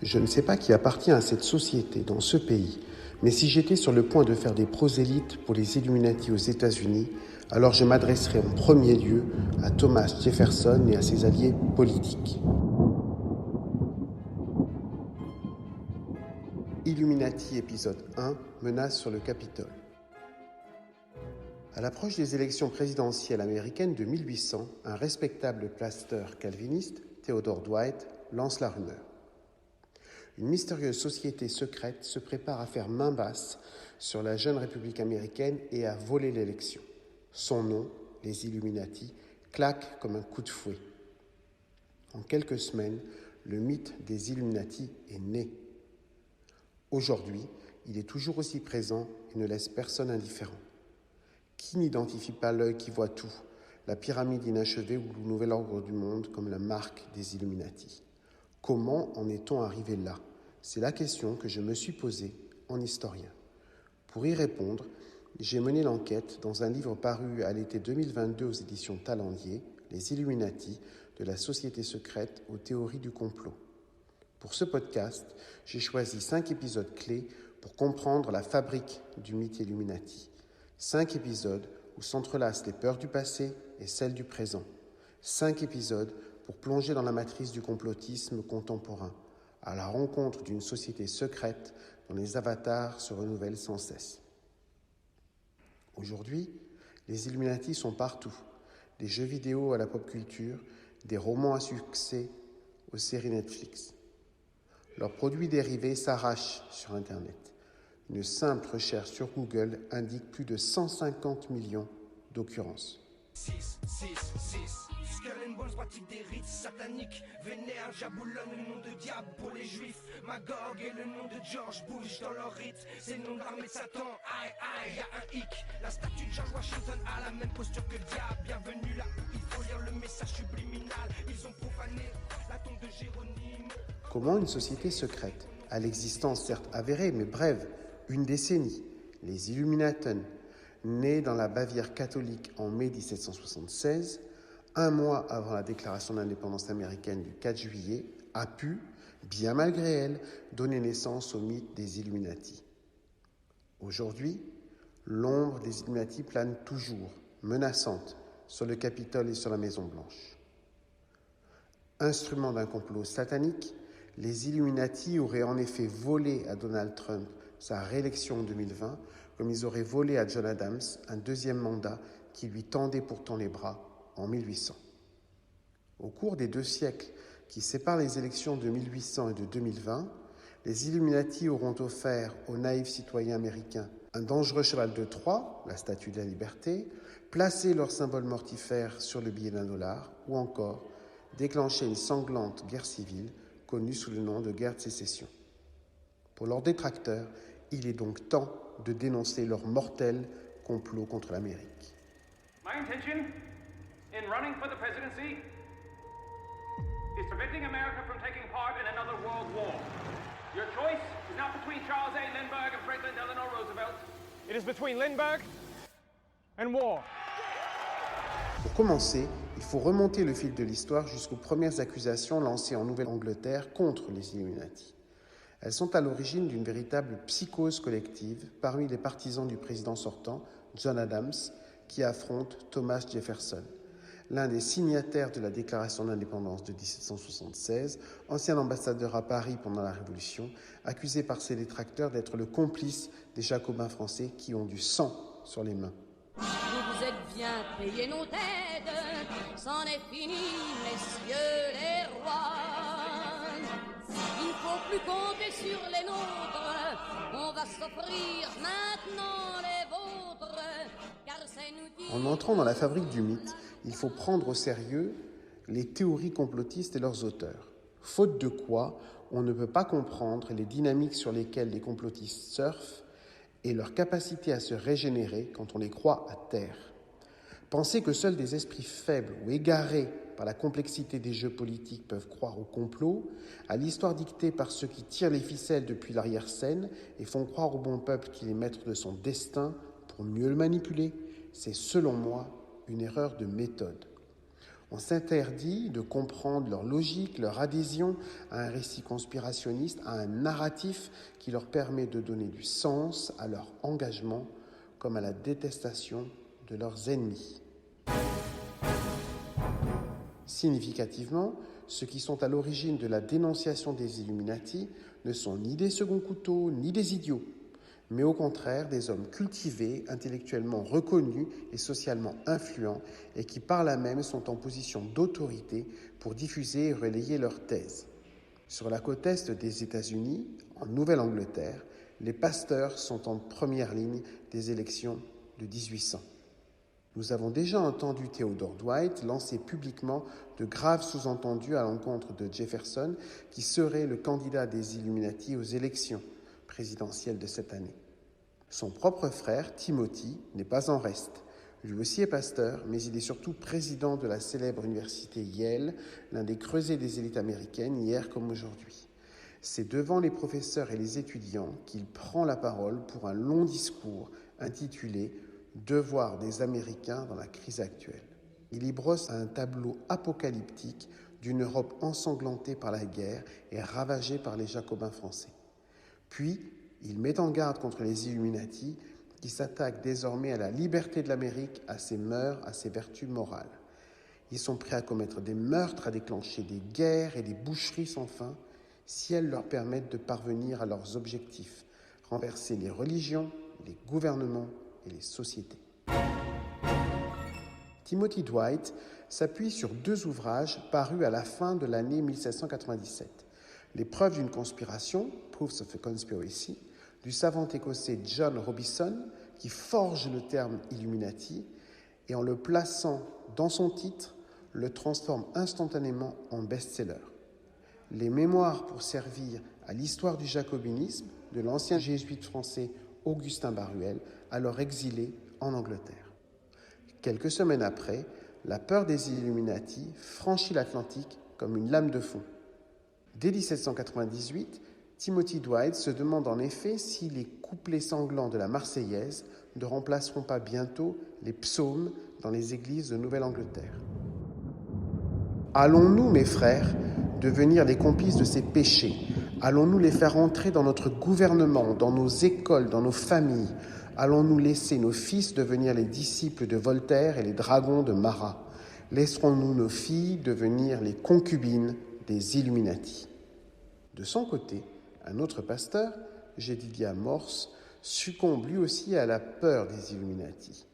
Je ne sais pas qui appartient à cette société dans ce pays, mais si j'étais sur le point de faire des prosélytes pour les Illuminati aux États-Unis, alors je m'adresserais en premier lieu à Thomas Jefferson et à ses alliés politiques. Illuminati épisode 1, menace sur le Capitole. À l'approche des élections présidentielles américaines de 1800, un respectable pasteur calviniste, Theodore Dwight, lance la rumeur. Une mystérieuse société secrète se prépare à faire main basse sur la jeune République américaine et à voler l'élection. Son nom, les Illuminati, claque comme un coup de fouet. En quelques semaines, le mythe des Illuminati est né. Aujourd'hui, il est toujours aussi présent et ne laisse personne indifférent. Qui n'identifie pas l'œil qui voit tout, la pyramide inachevée ou le nouvel ordre du monde comme la marque des Illuminati? Comment en est-on arrivé là? C'est la question que je me suis posée en historien. Pour y répondre, j'ai mené l'enquête dans un livre paru à l'été 2022 aux éditions Talendier, Les Illuminati, de la société secrète aux théories du complot. Pour ce podcast, j'ai choisi 5 épisodes clés pour comprendre la fabrique du mythe Illuminati. 5 épisodes où s'entrelacent les peurs du passé et celles du présent. 5 épisodes pour plonger dans la matrice du complotisme contemporain, à la rencontre d'une société secrète dont les avatars se renouvellent sans cesse. Aujourd'hui, les Illuminati sont partout, des jeux vidéo à la pop culture, des romans à succès aux séries Netflix. Leurs produits dérivés s'arrachent sur Internet. Une simple recherche sur Google indique plus de 150 millions d'occurrences. 6, Skull and Bones pratique des rites sataniques. Vénère, Jaboulon, le nom de diable pour les juifs. Magog et le nom de George Bush dans leur rite. C'est le nom de l'armée de Satan, aïe aïe, y'a un hic. La statue de George Washington a la même posture que le diable. Bienvenue là où il faut lire le message subliminal. Ils ont profané la tombe de Jéronimo. Comment une société secrète, à l'existence certes avérée mais brève, une décennie, les Illuminaten, nés dans la Bavière catholique en mai 1776, un mois avant la déclaration d'indépendance américaine du 4 juillet, a pu, bien malgré elle, donner naissance au mythe des Illuminati. Aujourd'hui, l'ombre des Illuminati plane toujours, menaçante, sur le Capitole et sur la Maison-Blanche. Instrument d'un complot satanique, les Illuminati auraient en effet volé à Donald Trump sa réélection en 2020, comme ils auraient volé à John Adams un deuxième mandat qui lui tendait pourtant les bras en 1800. Au cours des 2 siècles qui séparent les élections de 1800 et de 2020, les Illuminati auront offert aux naïfs citoyens américains un dangereux cheval de Troie, la statue de la liberté, placé leur symbole mortifère sur le billet d'$1 ou encore déclenché une sanglante guerre civile connue sous le nom de guerre de sécession. Pour leurs détracteurs, il est donc temps de dénoncer leur mortel complot contre l'Amérique. My intention in running for the presidency is preventing America from taking part in another world war. Your choice is not between Charles A. Lindbergh and Franklin Delano Roosevelt. It is between Lindbergh and war. Pour commencer, il faut remonter le fil de l'histoire jusqu'aux premières accusations lancées en Nouvelle-Angleterre contre les Illuminati. Elles sont à l'origine d'une véritable psychose collective parmi les partisans du président sortant, John Adams, qui affronte Thomas Jefferson, l'un des signataires de la déclaration d'indépendance de 1776, ancien ambassadeur à Paris pendant la Révolution, accusé par ses détracteurs d'être le complice des Jacobins français qui ont du sang sur les mains. Vous êtes bien payés nos têtes, c'en est fini, messieurs les rois. Il ne faut plus compter sur les nôtres, on va s'offrir maintenant les vôtres, car c'est nous qui... En entrant dans la fabrique du mythe, il faut prendre au sérieux les théories complotistes et leurs auteurs. Faute de quoi, on ne peut pas comprendre les dynamiques sur lesquelles les complotistes surfent et leur capacité à se régénérer quand on les croit à terre. Penser que seuls des esprits faibles ou égarés par la complexité des jeux politiques peuvent croire au complot, à l'histoire dictée par ceux qui tirent les ficelles depuis l'arrière-scène et font croire au bon peuple qu'il est maître de son destin pour mieux le manipuler, c'est selon moi une erreur de méthode. On s'interdit de comprendre leur logique, leur adhésion à un récit conspirationniste, à un narratif qui leur permet de donner du sens à leur engagement comme à la détestation de leurs ennemis. Significativement, ceux qui sont à l'origine de la dénonciation des Illuminati ne sont ni des seconds couteaux, ni des idiots, mais au contraire des hommes cultivés, intellectuellement reconnus et socialement influents, et qui par là même sont en position d'autorité pour diffuser et relayer leurs thèses. Sur la côte est des États-Unis, en Nouvelle-Angleterre, les pasteurs sont en première ligne des élections de 1800. Nous avons déjà entendu Theodore Dwight lancer publiquement de graves sous-entendus à l'encontre de Jefferson, qui serait le candidat des Illuminati aux élections présidentielle de cette année. Son propre frère, Timothy, n'est pas en reste. Lui aussi est pasteur, mais il est surtout président de la célèbre université Yale, l'un des creusets des élites américaines, hier comme aujourd'hui. C'est devant les professeurs et les étudiants qu'il prend la parole pour un long discours intitulé « Devoir des Américains dans la crise actuelle ». Il y brosse un tableau apocalyptique d'une Europe ensanglantée par la guerre et ravagée par les Jacobins français. Puis, il met en garde contre les Illuminati qui s'attaquent désormais à la liberté de l'Amérique, à ses mœurs, à ses vertus morales. Ils sont prêts à commettre des meurtres, à déclencher des guerres et des boucheries sans fin, si elles leur permettent de parvenir à leurs objectifs, renverser les religions, les gouvernements et les sociétés. Timothy Dwight s'appuie sur 2 ouvrages parus à la fin de l'année 1797. Les preuves d'une conspiration, Proofs of a Conspiracy, du savant écossais John Robison, qui forge le terme Illuminati et en le plaçant dans son titre, le transforme instantanément en best-seller. Les mémoires pour servir à l'histoire du jacobinisme de l'ancien jésuite français Augustin Baruel, alors exilé en Angleterre. Quelques semaines après, la peur des Illuminati franchit l'Atlantique comme une lame de fond. Dès 1798, Timothy Dwight se demande en effet si les couplets sanglants de la Marseillaise ne remplaceront pas bientôt les psaumes dans les églises de Nouvelle-Angleterre. Allons-nous, mes frères, devenir les complices de ces péchés? Allons-nous les faire entrer dans notre gouvernement, dans nos écoles, dans nos familles? Allons-nous laisser nos fils devenir les disciples de Voltaire et les dragons de Marat? Laisserons-nous nos filles devenir les concubines des Illuminati? De son côté, un autre pasteur, Jedediah Morse, succombe lui aussi à la peur des Illuminati.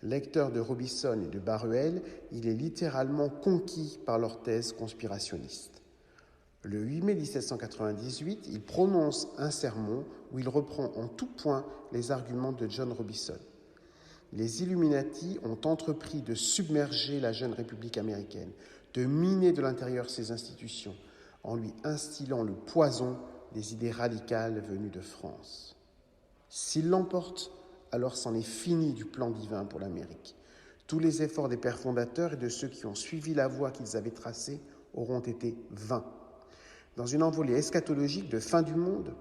Lecteur de Robison et de Baruel, il est littéralement conquis par leur thèse conspirationniste. Le 8 mai 1798, il prononce un sermon où il reprend en tout point les arguments de John Robison. Les Illuminati ont entrepris de submerger la jeune République américaine, de miner de l'intérieur ses institutions, en lui instillant le poison des idées radicales venues de France. S'il l'emporte, alors c'en est fini du plan divin pour l'Amérique. Tous les efforts des pères fondateurs et de ceux qui ont suivi la voie qu'ils avaient tracée auront été vains. Dans une envolée eschatologique de fin du monde,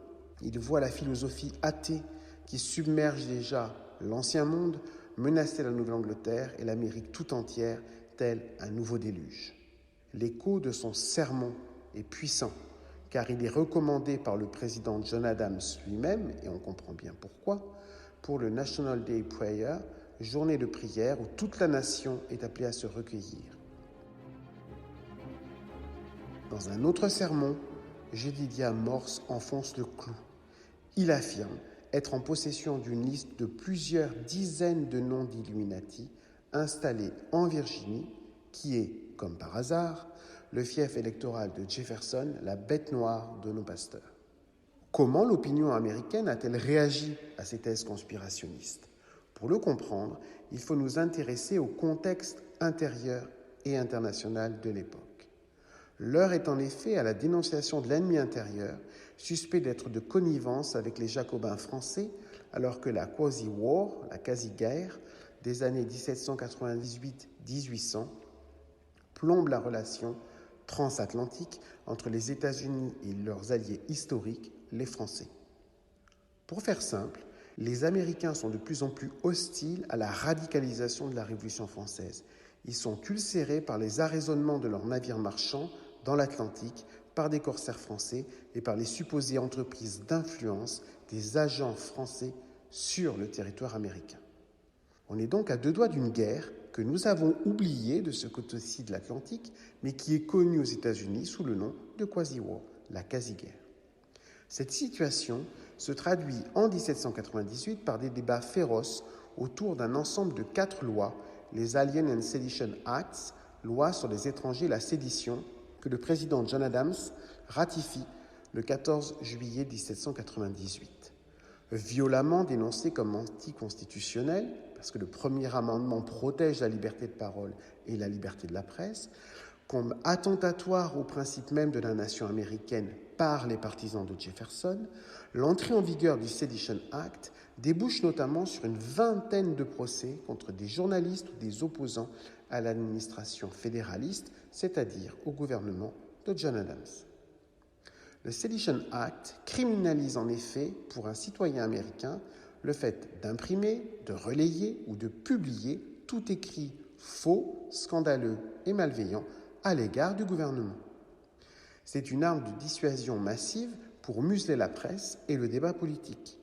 il voit la philosophie athée qui submerge déjà l'ancien monde, menacer la Nouvelle-Angleterre et l'Amérique tout entière, tel un nouveau déluge. L'écho de son sermon est puissant, car il est recommandé par le président John Adams lui-même, et on comprend bien pourquoi, pour le National Day Prayer, journée de prière où toute la nation est appelée à se recueillir. Dans un autre sermon, Jedediah Morse enfonce le clou. Il affirme être en possession d'une liste de plusieurs dizaines de noms d'Illuminati installés en Virginie, qui est, comme par hasard, le fief électoral de Jefferson, la bête noire de nos pasteurs. Comment l'opinion américaine a-t-elle réagi à ces thèses conspirationnistes? Pour le comprendre, il faut nous intéresser au contexte intérieur et international de l'époque. L'heure est en effet à la dénonciation de l'ennemi intérieur, suspect d'être de connivence avec les Jacobins français, alors que la quasi-war, la quasi-guerre, des années 1798-1800, plombe la relation transatlantique entre les États-Unis et leurs alliés historiques, les Français. Pour faire simple, les Américains sont de plus en plus hostiles à la radicalisation de la Révolution française. Ils sont ulcérés par les arraisonnements de leurs navires marchands dans l'Atlantique, par des corsaires français et par les supposées entreprises d'influence des agents français sur le territoire américain. On est donc à deux doigts d'une guerre que nous avons oubliée de ce côté-ci de l'Atlantique, mais qui est connue aux États-Unis sous le nom de Quasi-War, la quasi-guerre. Cette situation se traduit en 1798 par des débats féroces autour d'un ensemble de 4 lois, les Alien and Sedition Acts, lois sur les étrangers et la sédition, que le président John Adams ratifie le 14 juillet 1798. Violemment dénoncé comme anticonstitutionnel, parce que le premier amendement protège la liberté de parole et la liberté de la presse, comme attentatoire au principe même de la nation américaine par les partisans de Jefferson, l'entrée en vigueur du Sedition Act débouche notamment sur une vingtaine de procès contre des journalistes ou des opposants à l'administration fédéraliste, c'est-à-dire au gouvernement de John Adams. Le Sedition Act criminalise en effet, pour un citoyen américain, le fait d'imprimer, de relayer ou de publier tout écrit faux, scandaleux et malveillant à l'égard du gouvernement. C'est une arme de dissuasion massive pour museler la presse et le débat politique.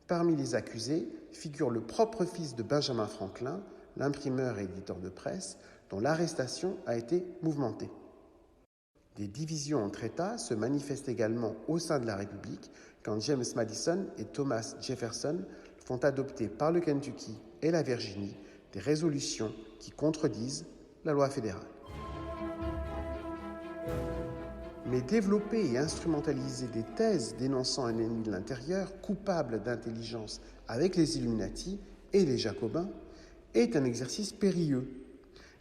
Parmi les accusés figure le propre fils de Benjamin Franklin, l'imprimeur et éditeur de presse, dont l'arrestation a été mouvementée. Des divisions entre États se manifestent également au sein de la République quand James Madison et Thomas Jefferson font adopter par le Kentucky et la Virginie des résolutions qui contredisent la loi fédérale. Mais développer et instrumentaliser des thèses dénonçant un ennemi de l'intérieur coupable d'intelligence avec les Illuminati et les Jacobins est un exercice périlleux.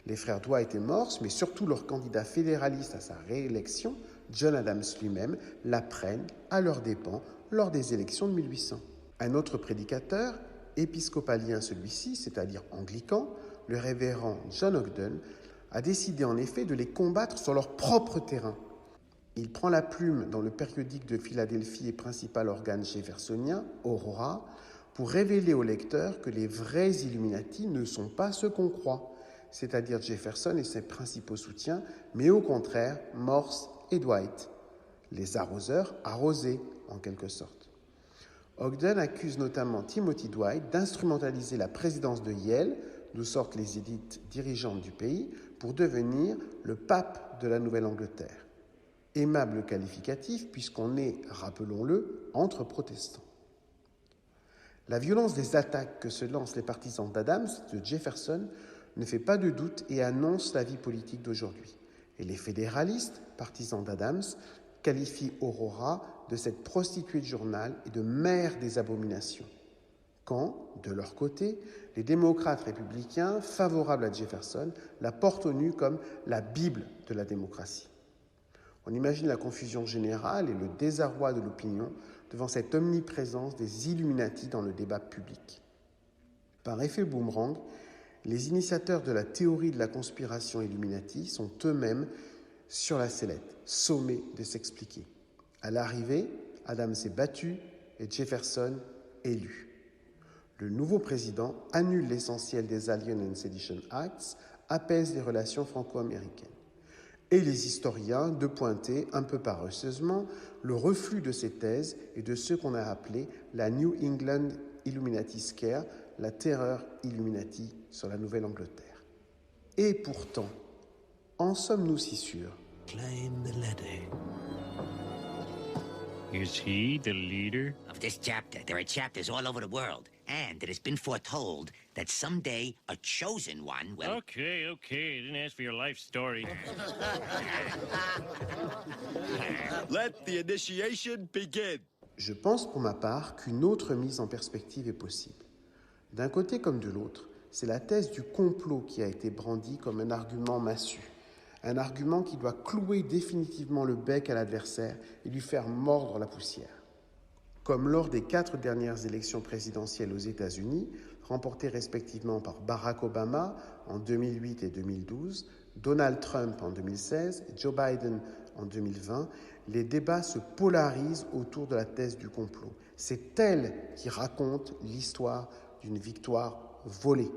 Les frères Dwight et Morse, mais surtout leur candidat fédéraliste à sa réélection, John Adams lui-même, l'apprennent à leurs dépens lors des élections de 1800. Un autre prédicateur, épiscopalien celui-ci, c'est-à-dire anglican, le révérend John Ogden, a décidé en effet de les combattre sur leur propre terrain. Il prend la plume dans le périodique de Philadelphie et principal organe jeffersonien, Aurora, pour révéler aux lecteurs que les vrais Illuminati ne sont pas ceux qu'on croit, c'est-à-dire Jefferson et ses principaux soutiens, mais au contraire Morse et Dwight, les arroseurs arrosés en quelque sorte. Ogden accuse notamment Timothy Dwight d'instrumentaliser la présidence de Yale, d'où sortent les élites dirigeantes du pays, pour devenir le pape de la Nouvelle-Angleterre. Aimable qualificatif puisqu'on est, rappelons-le, entre protestants. La violence des attaques que se lancent les partisans d'Adams, de Jefferson, ne fait pas de doute et annonce la vie politique d'aujourd'hui. Et les fédéralistes, partisans d'Adams, qualifient Aurora de cette prostituée de journal et de mère des abominations. Quand, de leur côté, les démocrates républicains, favorables à Jefferson, la portent au nu comme la Bible de la démocratie. On imagine la confusion générale et le désarroi de l'opinion devant cette omniprésence des Illuminati dans le débat public. Par effet boomerang, les initiateurs de la théorie de la conspiration Illuminati sont eux-mêmes sur la sellette, sommés de s'expliquer. À l'arrivée, Adams est battu et Jefferson élu. Le nouveau président annule l'essentiel des Alien and Sedition Acts, apaise les relations franco-américaines. Et les historiens de pointer, un peu paresseusement, le reflux de ces thèses et de ce qu'on a appelé la New England Illuminati Scare, la terreur Illuminati sur la Nouvelle-Angleterre. Et pourtant, en sommes-nous si sûrs? Claim the letter. Is he the leader? Of this chapter, there are chapters all over the world, and it has been foretold that someday a chosen one will... Okay. I didn't ask for your life story. Let the initiation begin. Je pense pour ma part qu'une autre mise en perspective est possible. D'un côté comme de l'autre, c'est la thèse du complot qui a été brandie comme un argument massu. Un argument qui doit clouer définitivement le bec à l'adversaire et lui faire mordre la poussière. Comme lors des 4 dernières élections présidentielles aux États-Unis, remportées respectivement par Barack Obama en 2008 et 2012, Donald Trump en 2016 et Joe Biden en 2020, les débats se polarisent autour de la thèse du complot. C'est elle qui raconte l'histoire d'une victoire volée.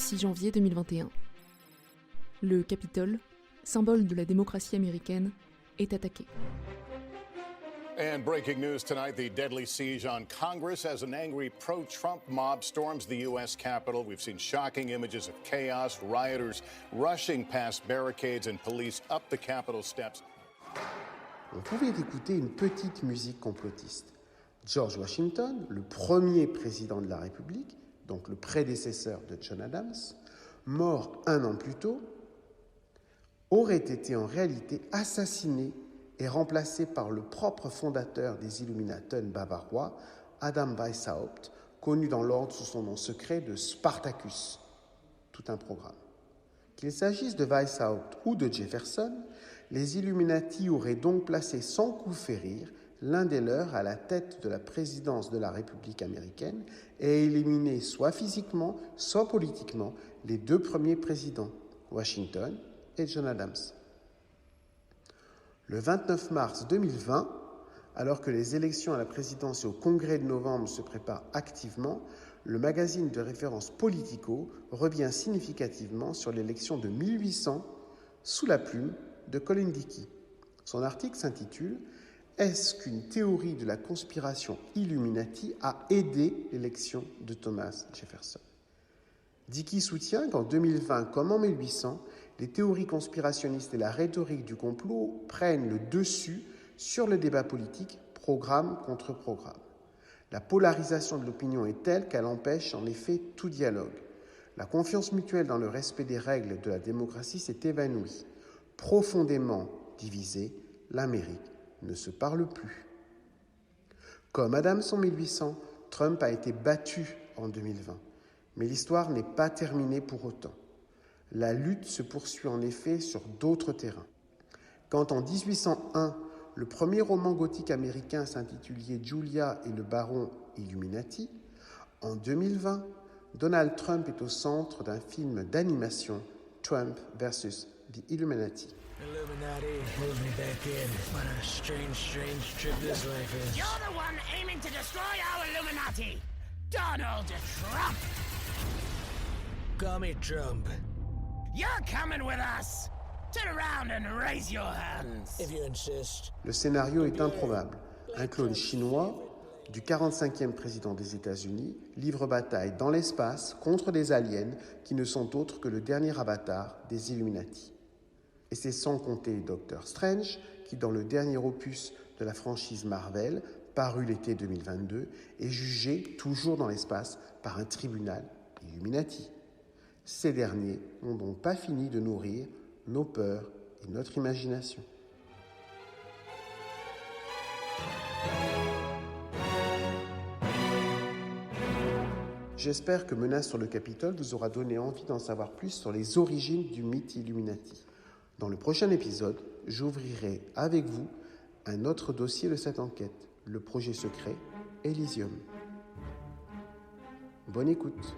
6 janvier 2021. Le Capitole, symbole de la démocratie américaine, est attaqué. And breaking news tonight, the deadly siege on Congress as an angry pro-Trump mob storms the U.S. Capitol. We've seen shocking images of chaos, rioters rushing past barricades and police up the Capitol steps. On pouvait écouter une petite musique complotiste. George Washington, le premier président de la République, donc le prédécesseur de John Adams, mort 1 an plus tôt, aurait été en réalité assassiné et remplacé par le propre fondateur des Illuminaten bavarois, Adam Weishaupt, connu dans l'ordre sous son nom secret de Spartacus. Tout un programme. Qu'il s'agisse de Weishaupt ou de Jefferson, les Illuminati auraient donc placé sans coup férir l'un des leurs à la tête de la présidence de la République américaine et éliminé soit physiquement, soit politiquement les 2 premiers présidents, Washington et John Adams. Le 29 mars 2020, alors que les élections à la présidence et au Congrès de novembre se préparent activement, le magazine de référence Politico revient significativement sur l'élection de 1800 sous la plume de Colin Dickey. Son article s'intitule « Est-ce qu'une théorie de la conspiration Illuminati a aidé l'élection de Thomas Jefferson ?» Dickey soutient qu'en 2020 comme en 1800, les théories conspirationnistes et la rhétorique du complot prennent le dessus sur le débat politique, programme contre programme. La polarisation de l'opinion est telle qu'elle empêche en effet tout dialogue. La confiance mutuelle dans le respect des règles de la démocratie s'est évanouie. Profondément divisée, l'Amérique ne se parle plus. Comme Adams en 1800, Trump a été battu en 2020. Mais l'histoire n'est pas terminée pour autant. La lutte se poursuit en effet sur d'autres terrains. Quand en 1801, le premier roman gothique américain s'intitulait Julia et le baron Illuminati, en 2020, Donald Trump est au centre d'un film d'animation, Trump vs. The Illuminati. Illuminati, pulls me back in. What a strange trip this life is. You're the one aiming to destroy our Illuminati! Donald Trump! Call me Trump. You're coming with us! Turn around and raise your hands! If you insist. Le scénario est improbable. Un clone chinois du 45e président des États-Unis livre bataille dans l'espace contre des aliens qui ne sont autres que le dernier avatar des Illuminati. Et c'est sans compter Doctor Strange qui, dans le dernier opus de la franchise Marvel, paru l'été 2022, est jugé toujours dans l'espace par un tribunal Illuminati. Ces derniers n'ont donc pas fini de nourrir nos peurs et notre imagination. J'espère que Menace sur le Capitole vous aura donné envie d'en savoir plus sur les origines du mythe Illuminati. Dans le prochain épisode, j'ouvrirai avec vous un autre dossier de cette enquête, le projet secret Elysium. Bonne écoute.